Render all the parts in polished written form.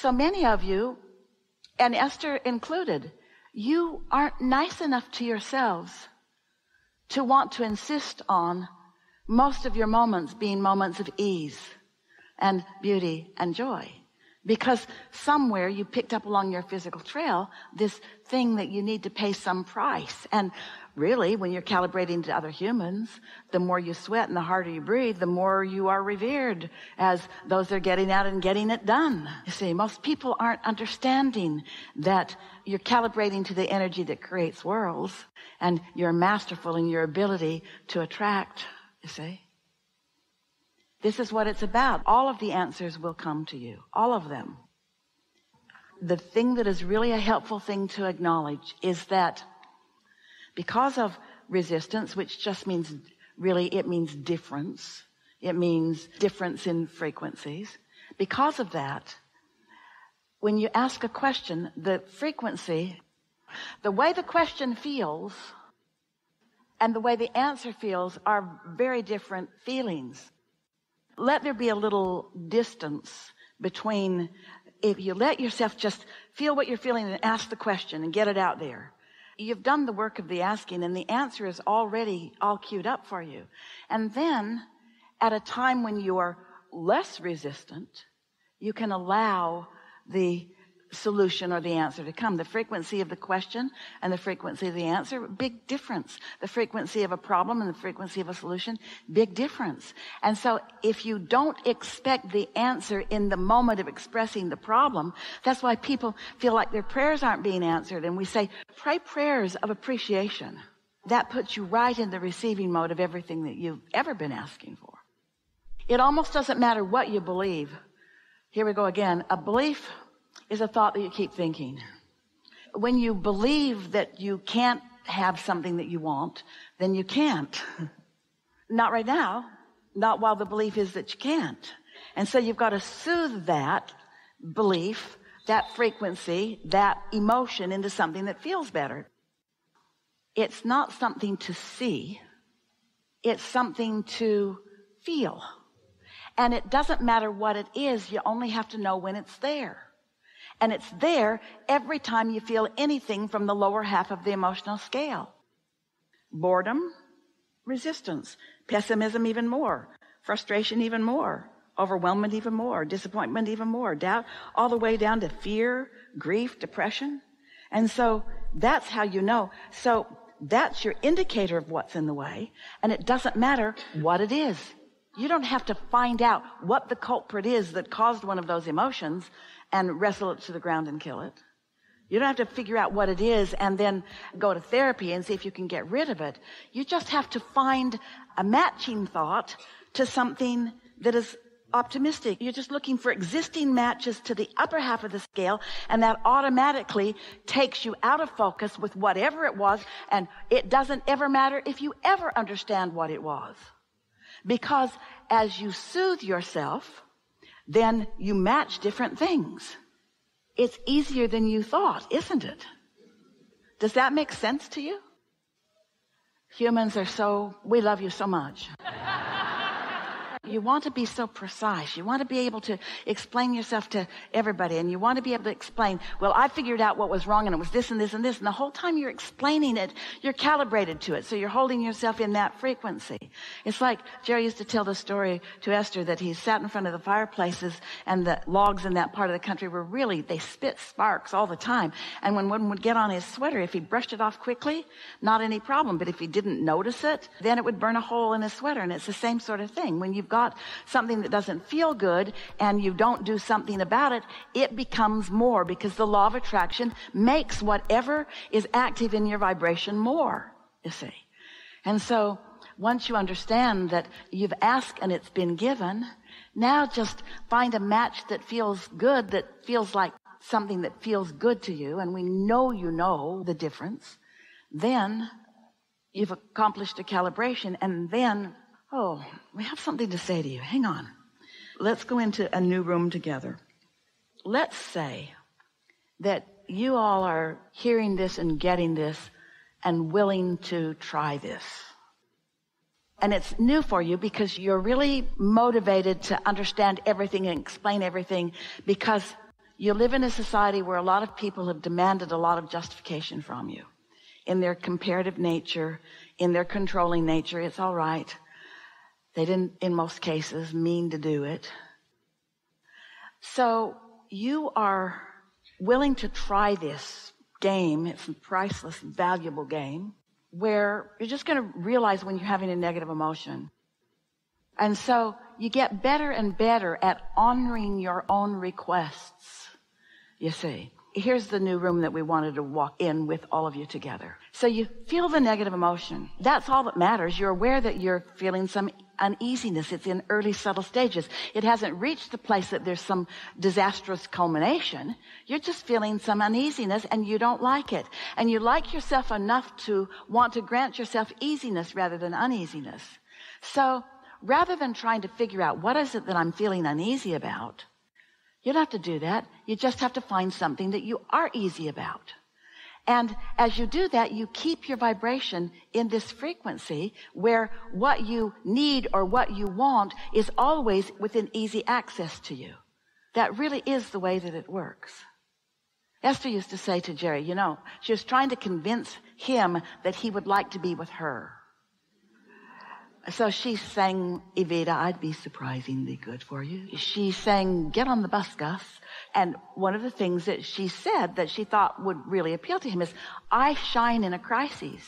So many of you, and Esther included, you aren't nice enough to yourselves to want to insist on most of your moments being moments of ease and beauty and joy. Because somewhere you picked up along your physical trail this thing that you need to pay some price. And really, when you're calibrating to other humans, the more you sweat and the harder you breathe, the more you are revered as those that are getting out and getting it done. You see, most people aren't understanding that you're calibrating to the energy that creates worlds, and you're masterful in your ability to attract, you see. This is what it's about. All of the answers will come to you. All of them. The thing that is really a helpful thing to acknowledge is that because of resistance, which just means, really, it means difference. It means difference in frequencies. Because of that, when you ask a question, the frequency, the way the question feels and the way the answer feels are very different feelings. Let there be a little distance between, if you let yourself just feel what you're feeling and ask the question and get it out there. You've done the work of the asking, and the answer is already all queued up for you. And then at a time when you are less resistant, you can allow the solution or the answer to come. The frequency of the question and the frequency of the answer, big difference. The frequency of a problem and the frequency of a solution, big difference. And so if you don't expect the answer in the moment of expressing the problem, that's why people feel like their prayers aren't being answered. And we say, pray prayers of appreciation. That puts you right in the receiving mode of everything that you've ever been asking for. It almost doesn't matter what you believe. Here we go again. A belief is a thought that you keep thinking. When you believe that you can't have something that you want, then you can't. Not right now. Not while the belief is that you can't. And so you've got to soothe that belief, that frequency, that emotion into something that feels better. It's not something to see. It's something to feel. And it doesn't matter what it is. You only have to know when it's there. And it's there every time you feel anything from the lower half of the emotional scale. Boredom, resistance, pessimism even more, frustration even more, overwhelmment even more, disappointment even more, doubt, all the way down to fear, grief, depression. And so that's how you know. So that's your indicator of what's in the way. And it doesn't matter what it is. You don't have to find out what the culprit is that caused one of those emotions and wrestle it to the ground and kill it. You don't have to figure out what it is and then go to therapy and see if you can get rid of it. You just have to find a matching thought to something that is optimistic. You're just looking for existing matches to the upper half of the scale, and that automatically takes you out of focus with whatever it was, and it doesn't ever matter if you ever understand what it was. Because as you soothe yourself, then you match different things. It's easier than you thought, isn't it? Does that make sense to you? Humans are we love you so much. You want to be so precise. You want to be able to explain yourself to everybody, and you want to be able to explain, well, I figured out what was wrong, and it was this and this and this. And the whole time you're explaining it, you're calibrated to it. So you're holding yourself in that frequency. It's like Jerry used to tell the story to Esther that he sat in front of the fireplaces, and the logs in that part of the country were they spit sparks all the time. And when one would get on his sweater, if he brushed it off quickly, not any problem. But if he didn't notice it, then it would burn a hole in his sweater. And it's the same sort of thing. When you've got something that doesn't feel good and you don't do something about it, it becomes more, because the law of attraction makes whatever is active in your vibration more, you see. And so once you understand that you've asked and it's been given, now just find a match that feels good, that feels like something that feels good to you, and we know you know the difference. Then you've accomplished a calibration, and then we have something to say to you. Hang on. Let's go into a new room together. Let's say that you all are hearing this and getting this and willing to try this. And it's new for you because you're really motivated to understand everything and explain everything, because You live in a society where a lot of people have demanded a lot of justification from you. In their comparative nature, in their controlling nature, it's all right. They didn't, in most cases, mean to do it. So you are willing to try this game. It's a priceless, valuable game where you're just going to realize when you're having a negative emotion. And so you get better and better at honoring your own requests, you see. Here's the new room that we wanted to walk in with all of you together. So you feel the negative emotion. That's all that matters. You're aware that you're feeling some uneasiness. It's in early subtle stages. It hasn't reached the place that there's some disastrous culmination. You're just feeling some uneasiness and you don't like it. And you like yourself enough to want to grant yourself easiness rather than uneasiness. So rather than trying to figure out what is it that I'm feeling uneasy about, you don't have to do that. You just have to find something that you are easy about. And as you do that, you keep your vibration in this frequency where what you need or what you want is always within easy access to you. That really is the way that it works. Esther used to say to Jerry, you know, she was trying to convince him that he would like to be with her. So she sang, Evita, I'd be surprisingly good for you. She sang, get on the bus, Gus. And one of the things that she said that she thought would really appeal to him is, I shine in a crisis.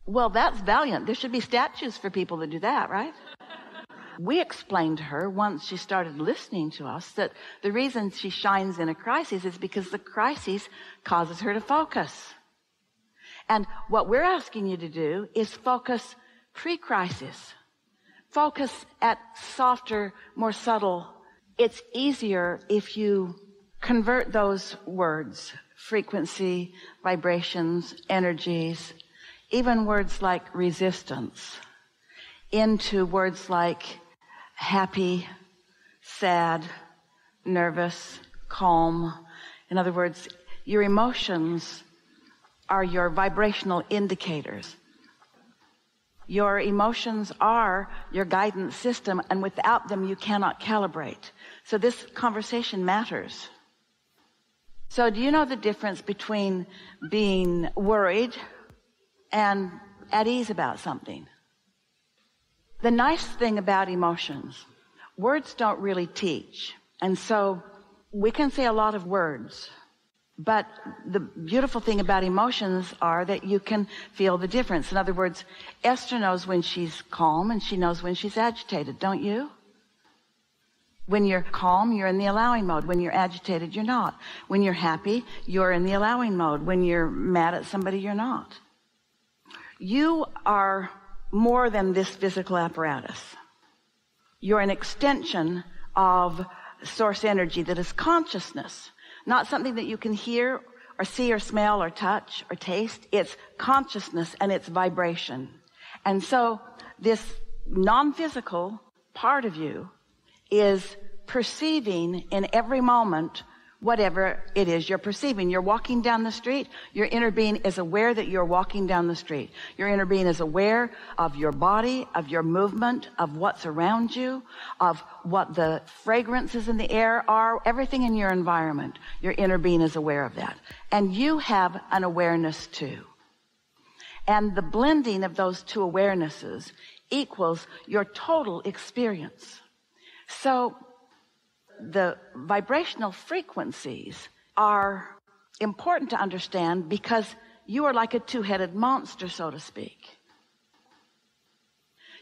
Well, that's valiant. There should be statues for people that do that, right? We explained to her once she started listening to us that the reason she shines in a crisis is because the crisis causes her to focus. And what we're asking you to do is focus pre-crisis. Focus at softer, more subtle. It's easier if you convert those words, frequency, vibrations, energies, even words like resistance, into words like happy, sad, nervous, calm. In other words, your emotions are your vibrational indicators. Your emotions are your guidance system, and without them you cannot calibrate. So this conversation matters. So do you know the difference between being worried and at ease about something? The nice thing about emotions, words don't really teach. And so we can say a lot of words, but the beautiful thing about emotions are that you can feel the difference. In other words, Esther knows when she's calm and she knows when she's agitated, don't you? When you're calm, you're in the allowing mode. When you're agitated, you're not. When you're happy, you're in the allowing mode. When you're mad at somebody, you're not. You are more than this physical apparatus. You're an extension of source energy that is consciousness. Not something that you can hear or see or smell or touch or taste. It's consciousness and it's vibration. And so this non-physical part of you is perceiving in every moment whatever it is you're perceiving. You're walking down the street. Your inner being is aware that you're walking down the street. Your inner being is aware of your body, of your movement, of what's around you, of what the fragrances in the air are, everything in your environment. Your inner being is aware of that. And you have an awareness too. And the blending of those two awarenesses equals your total experience. So the vibrational frequencies are important to understand because you are like a two-headed monster, so to speak.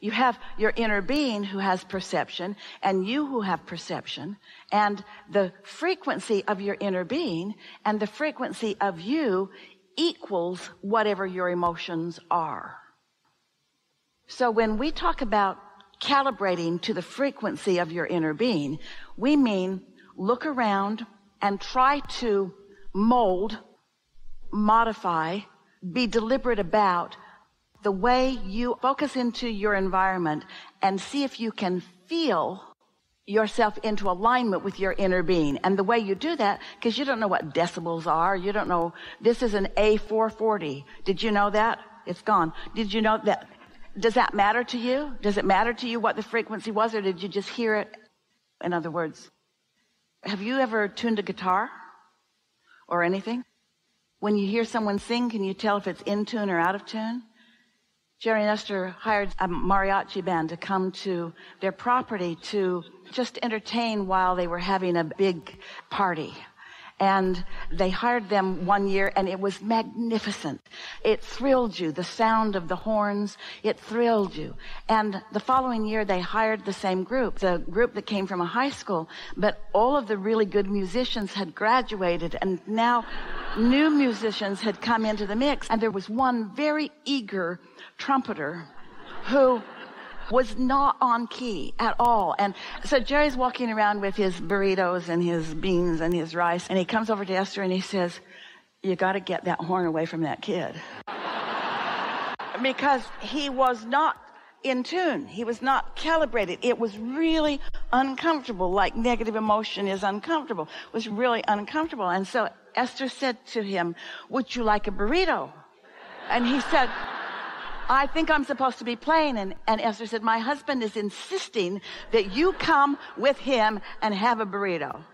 You have your inner being who has perception and you who have perception, and the frequency of your inner being and the frequency of you equals whatever your emotions are. So when we talk about calibrating to the frequency of your inner being, we mean look around and try to mold, modify, be deliberate about the way you focus into your environment and see if you can feel yourself into alignment with your inner being. And the way you do that, because you don't know what decibels are, you don't know, this is an A440. Did you know that? It's gone. Did you know that? Does that matter to you? Does it matter to you what the frequency was, or did you just hear it? In other words, Have you ever tuned a guitar or anything? When you hear someone sing, can you tell if it's in tune or out of tune? Jerry and Esther hired a mariachi band to come to their property to just entertain while they were having a big party. And they hired them one year, and it was magnificent. It thrilled you. The sound of the horns, it thrilled you. And the following year, they hired the same group, the group that came from a high school. But all of the really good musicians had graduated, and now new musicians had come into the mix. And there was one very eager trumpeter who was not on key at all. And so Jerry's walking around with his burritos and his beans and his rice, and he comes over to Esther and he says, "You got to get that horn away from that kid." Because he was not in tune. He was not calibrated. It was really uncomfortable, like negative emotion is uncomfortable. It was really uncomfortable. And so Esther said to him, "Would you like a burrito?" And he said, "I think I'm supposed to be playing." And Esther said, "My husband is insisting that you come with him and have a burrito."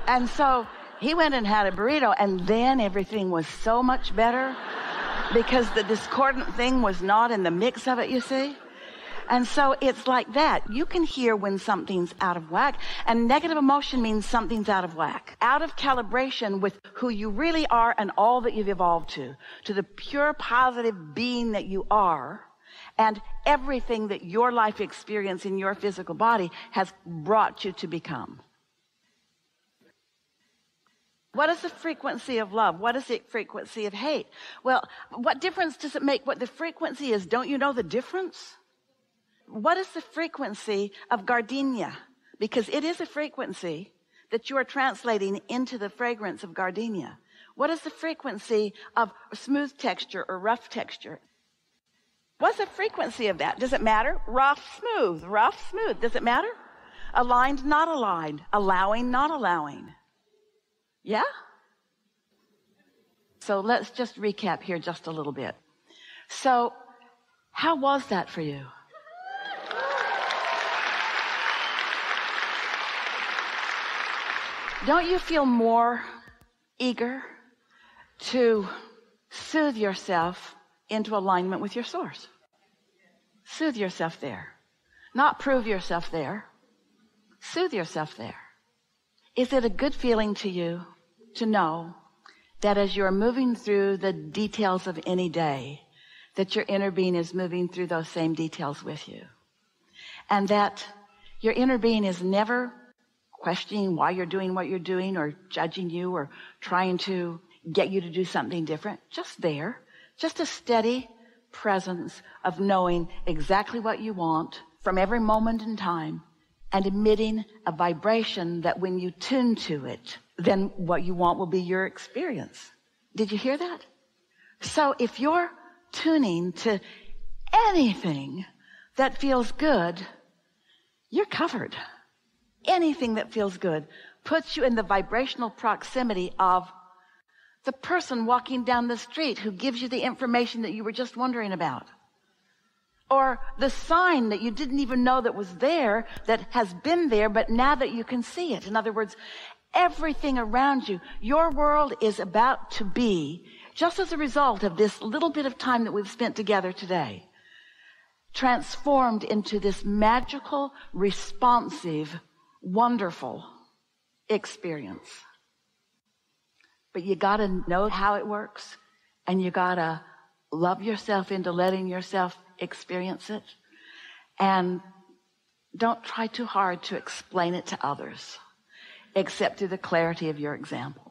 And so he went and had a burrito, and then everything was so much better because the discordant thing was not in the mix of it, you see. And so it's like that. You can hear when something's out of whack, and negative emotion means something's out of whack, out of calibration with who you really are and all that you've evolved to the pure positive being that you are, and everything that your life experience in your physical body has brought you to become. What is the frequency of love? What is the frequency of hate? Well, what difference does it make what the frequency is? Don't you know the difference? What is the frequency of gardenia? Because it is a frequency that you are translating into the fragrance of gardenia. What is the frequency of smooth texture or rough texture? What's the frequency of that? Does it matter? Rough, smooth. Does it matter? Aligned, not aligned. Allowing, not allowing. Yeah? So let's just recap here just a little bit. So how was that for you? Don't you feel more eager to soothe yourself into alignment with your source? Soothe yourself there. Not prove yourself there. Soothe yourself there. Is it a good feeling to you to know that as you're moving through the details of any day, that your inner being is moving through those same details with you? And that your inner being is never questioning why you're doing what you're doing or judging you or trying to get you to do something different. Just there. Just a steady presence of knowing exactly what you want from every moment in time and emitting a vibration that when you tune to it, then what you want will be your experience. Did you hear that? So if you're tuning to anything that feels good, you're covered. Anything that feels good puts you in the vibrational proximity of the person walking down the street who gives you the information that you were just wondering about. Or the sign that you didn't even know that was there, that has been there, but now that you can see it. In other words, everything around you, your world is about to be, just as a result of this little bit of time that we've spent together today, transformed into this magical, responsive, wonderful experience. But you got to know how it works, and you got to love yourself into letting yourself experience it. And don't try too hard to explain it to others, except through the clarity of your example.